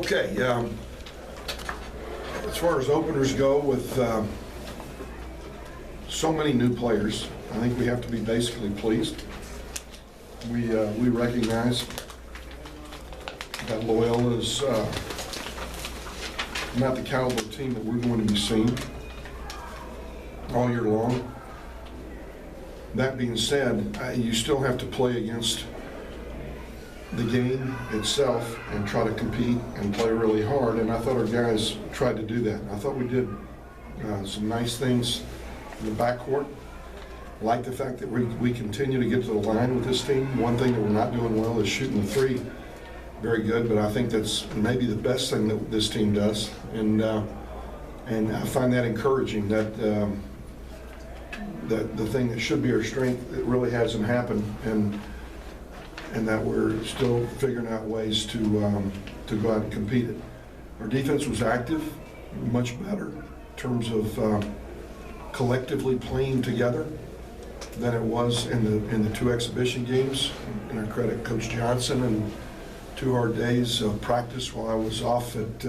Okay, as far as openers go, with so many new players, I think we have to be basically pleased. We recognize that Loyola is not the caliber team that we're going to be seeing all year long. That being said, you still have to play against the game itself and try to compete and play really hard, and I thought our guys tried to do that. I thought we did some nice things in the backcourt. I like the fact that we continue to get to the line with this team. One thing that we're not doing well is shooting the three very good, but I think that's maybe the best thing that this team does, and I find that encouraging that that the thing that should be our strength, it really hasn't happened, and that we're still figuring out ways to go out and compete it. Our defense was active, much better in terms of collectively playing together than it was in the two exhibition games. And I credit Coach Johnson and 2 hard days of practice while I was off at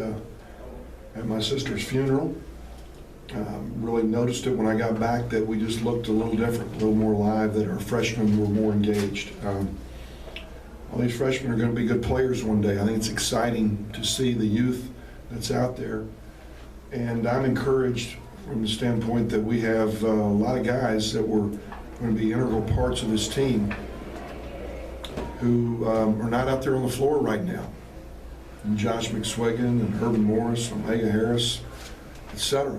my sister's funeral. Really noticed it when I got back that we just looked a little different, a little more live, that our freshmen were more engaged. All these freshmen are going to be good players one day. I think it's exciting to see the youth that's out there. And I'm encouraged from the standpoint that we have a lot of guys that were going to be integral parts of this team who are not out there on the floor right now. And Josh McSwiggan and Urban Morris, Omega Harris, etc.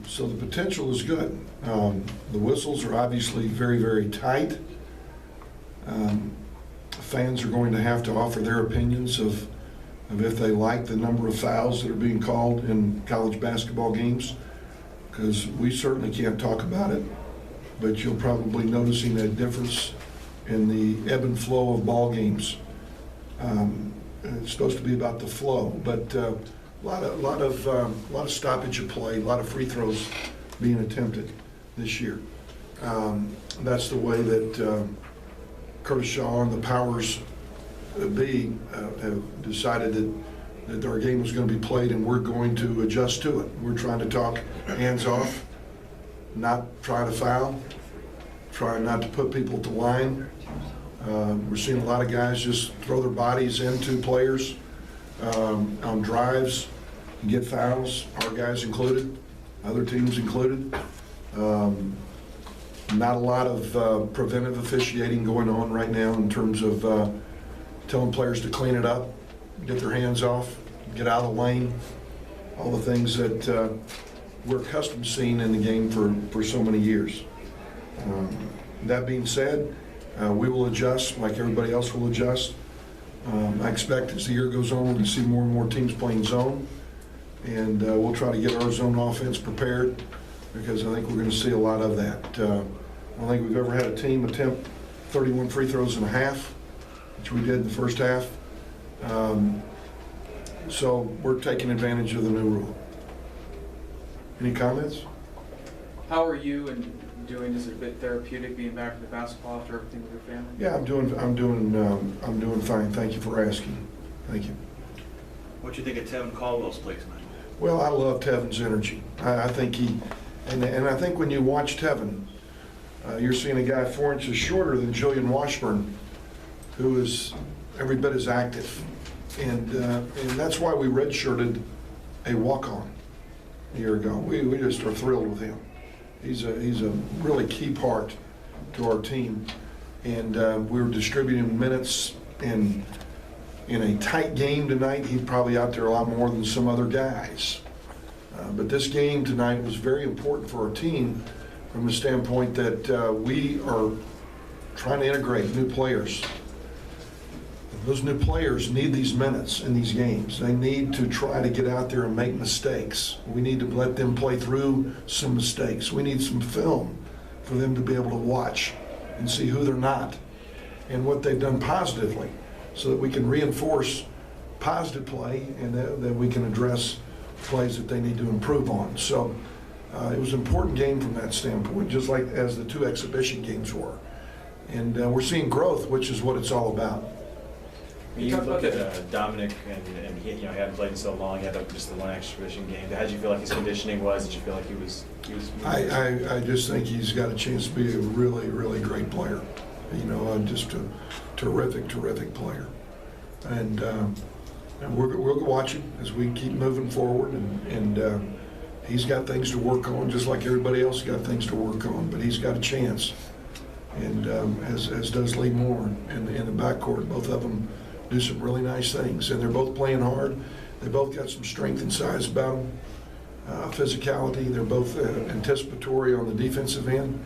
So the potential is good. The whistles are obviously very, very tight. Fans are going to have to offer their opinions of if they like the number of fouls that are being called in college basketball games, because we certainly can't talk about it, but you'll probably noticing that difference in the ebb and flow of ball games. It's supposed to be about the flow, but a lot of stoppage of play, a lot of free throws being attempted this year. That's the way that Curtis Shaw and the powers that be have decided that our game was going to be played, and we're going to adjust to it. We're trying to talk hands off, not try to foul, try not to put people at the line. We're seeing a lot of guys just throw their bodies into players on drives and get fouls, our guys included, other teams included. Not a lot of preventive officiating going on right now in terms of telling players to clean it up, get their hands off, get out of the lane, all the things that we're accustomed to seeing in the game for so many years. That being said, we will adjust like everybody else will adjust. I expect as the year goes on, we're going to see more and more teams playing zone, and we'll try to get our zone offense prepared, because I think we're going to see a lot of that. I don't think we've ever had a team attempt 31 free throws in a half, which we did in the first half. So we're taking advantage of the new rule. Any comments? How are you doing? Is it a bit therapeutic being back to the basketball after everything with your family? Yeah, I'm doing fine. Thank you for asking. Thank you. What do you think of Tevin Caldwell's placement? Well, I love Tevin's energy. I think and I think when you watch Tevin, you're seeing a guy 4 inches shorter than Julian Washburn, who is every bit as active, and that's why we redshirted a walk-on a year ago. We just are thrilled with him. He's a really key part to our team, and we were distributing minutes in a tight game tonight. He's probably out there a lot more than some other guys. But this game tonight was very important for our team from the standpoint that we are trying to integrate new players. Those new players need these minutes in these games. They need to try to get out there and make mistakes. We need to let them play through some mistakes. We need some film for them to be able to watch and see who they're not and what they've done positively, so that we can reinforce positive play and that we can address plays that they need to improve on. So it was an important game from that standpoint, just like as the 2 exhibition games were. And we're seeing growth, which is what it's all about. When you talk look about at Dominic and he, he hadn't played in so long, he had just the one exhibition game. How did you feel like his conditioning was? Did you feel like he was? I just think he's got a chance to be a really, really great player. You know, just a terrific player. And we'll watch him as we keep moving forward. And he's got things to work on, just like everybody else has got things to work on. But he's got a chance. And as does Lee Moore in the backcourt. Both of them do some really nice things. And they're both playing hard. They both got some strength and size about them. Physicality. They're both anticipatory on the defensive end.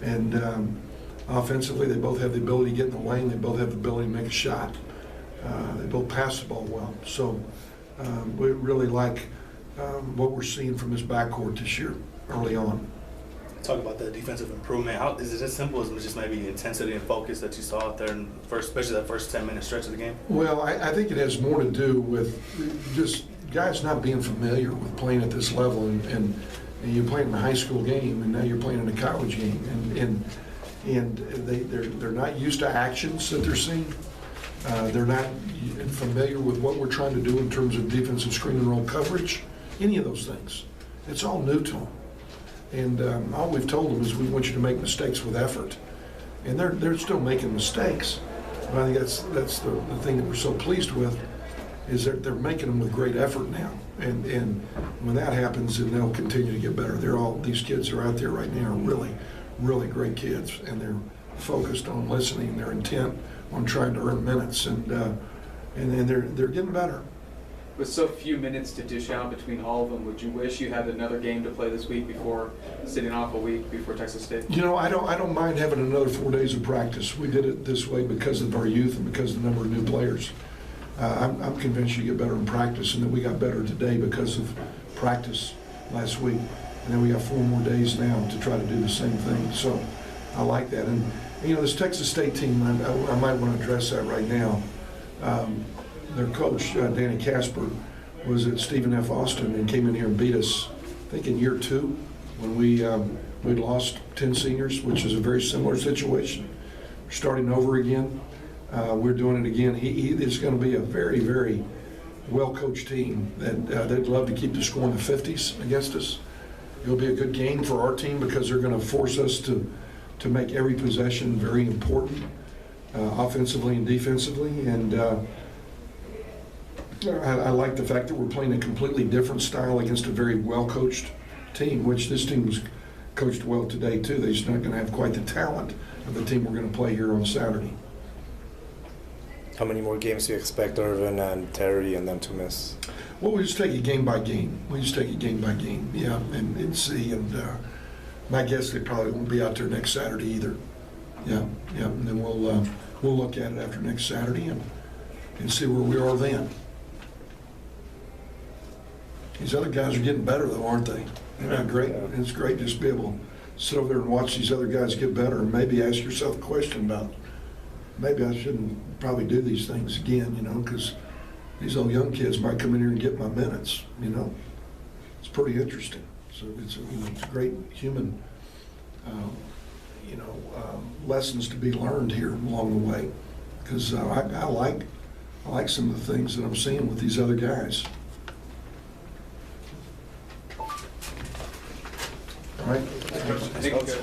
And offensively, they both have the ability to get in the lane. They both have the ability to make a shot. They both pass the ball well. So we really like what we're seeing from this backcourt this year, early on. Talk about the defensive improvement. How is it as simple as just maybe intensity and focus that you saw out there, in first, especially that first 10-minute stretch of the game? Well, I think it has more to do with just guys not being familiar with playing at this level, and you're playing in a high school game, and now you're playing in a college game, and they're not used to actions that they're seeing. They're not familiar with what we're trying to do in terms of defensive screen and roll coverage, any of those things. It's all new to them. And all we've told them is we want you to make mistakes with effort. And they're still making mistakes. But I think that's the thing that we're so pleased with, is that they're making them with great effort now. And when that happens, then they'll continue to get better. These kids are out there right now are really, really great kids. And they're focused on listening. They're intent on trying to earn minutes. And they're getting better. With so few minutes to dish out between all of them, would you wish you had another game to play this week before sitting off a week before Texas State? You know, I don't mind having another 4 days of practice. We did it this way because of our youth and because of the number of new players. I'm convinced you get better in practice, and that we got better today because of practice last week. And then we got 4 more days now to try to do the same thing. So I like that. And you know, this Texas State team, I might want to address that right now. Their coach, Danny Casper, was at Stephen F. Austin and came in here and beat us, I think in year 2, when we'd lost 10 seniors, which is a very similar situation. We're starting over again. We're doing it again. He is going to be a very, very well-coached team that they'd love to keep the score in the 50s against us. It'll be a good game for our team because they're going to force us to make every possession very important, offensively and defensively. And I like the fact that we're playing a completely different style against a very well-coached team, which this team was coached well today, too. They're just not going to have quite the talent of the team we're going to play here on Saturday. How many more games do you expect Irvin and Terry and them to miss? Well, we just take it game by game. Yeah, and see. And my guess, they probably won't be out there next Saturday either. Yeah, and then we'll look at it after next Saturday and see where we are then. These other guys are getting better, though, aren't they? They're great. It's great just to be able to sit over there and watch these other guys get better, and maybe ask yourself a question about, maybe I shouldn't probably do these things again, you know, because these old young kids might come in here and get my minutes, you know. It's pretty interesting. So it's a great human, lessons to be learned here along the way, because I like some of the things that I'm seeing with these other guys. All right. Thank you.